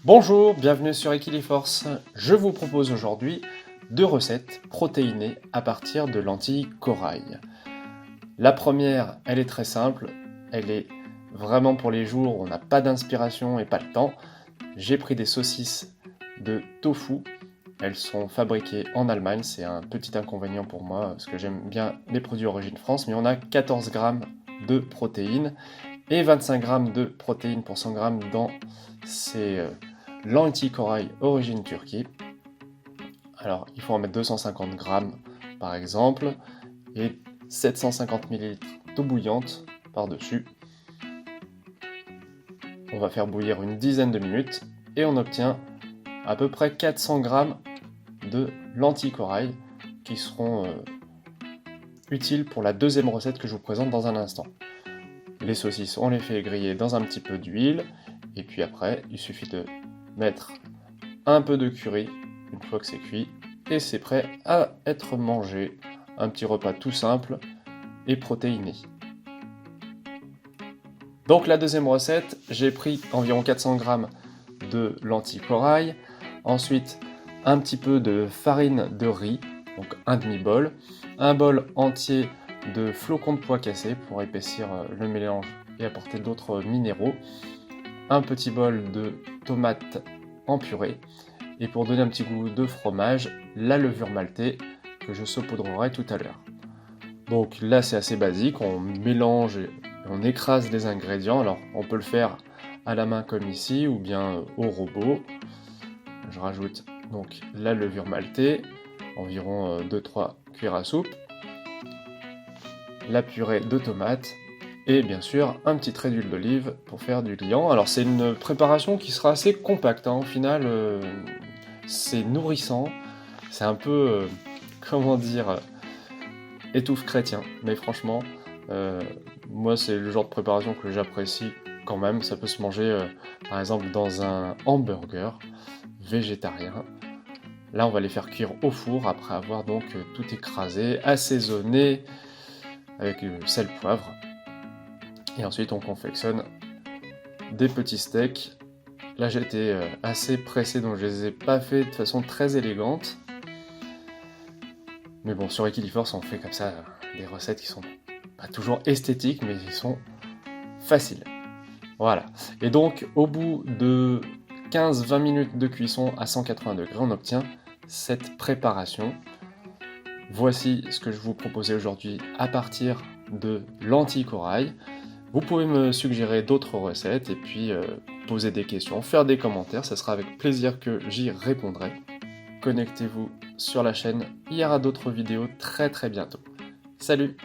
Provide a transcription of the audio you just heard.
Bonjour, bienvenue sur Equiliforce. Je vous propose aujourd'hui 2 recettes protéinées à partir de lentilles corail. La première, elle est très simple, elle est vraiment pour les jours où on n'a pas d'inspiration et pas le temps. J'ai pris des saucisses de tofu, elles sont fabriquées en Allemagne, c'est un petit inconvénient pour moi parce que j'aime bien les produits origine France, mais on a 14 grammes de protéines et 25 grammes de protéines pour 100 grammes dans ces lentilles corail origine Turquie. Alors, il faut en mettre 250 grammes par exemple et 750 ml d'eau bouillante par-dessus. On va faire bouillir une dizaine de minutes et on obtient à peu près 400 grammes de lentilles corail qui seront utiles pour la deuxième recette que je vous présente dans un instant. Les saucisses, on les fait griller dans un petit peu d'huile et puis après, il suffit de mettre un peu de curry une fois que c'est cuit et c'est prêt à être mangé. Un petit repas tout simple et protéiné. Donc la deuxième recette, j'ai pris environ 400 g de lentilles corail, ensuite un petit peu de farine de riz, donc un demi-bol, un bol entier de flocons de pois cassés pour épaissir le mélange et apporter d'autres minéraux, un petit bol de tomates en purée, et pour donner un petit goût de fromage, la levure maltée que je saupoudrerai tout à l'heure. Donc là c'est assez basique, on mélange et on écrase les ingrédients, alors on peut le faire à la main comme ici ou bien au robot. Je rajoute donc la levure maltée, environ 2-3 cuillères à soupe, la purée de tomates et bien sûr un petit trait d'huile d'olive pour faire du liant. Alors c'est une préparation qui sera assez compacte, au final c'est nourrissant, c'est un peu, comment dire, étouffe chrétien, mais franchement, moi c'est le genre de préparation que j'apprécie quand même. Ça peut se manger par exemple dans un hamburger végétarien. Là on va les faire cuire au four après avoir donc tout écrasé, assaisonné avec sel, poivre. Et ensuite on confectionne des petits steaks. Là j'étais assez pressé donc je les ai pas fait de façon très élégante. Mais bon, sur Equiliforce on fait comme ça des recettes qui sont pas toujours esthétiques mais qui sont faciles. Voilà. Et donc au bout de 15-20 minutes de cuisson à 180 degrés, on obtient cette préparation. Voici ce que je vous proposais aujourd'hui à partir de lentilles corail. Vous pouvez me suggérer d'autres recettes et puis poser des questions, faire des commentaires, ça sera avec plaisir que j'y répondrai. Connectez-vous sur la chaîne, il y aura d'autres vidéos très bientôt. Salut!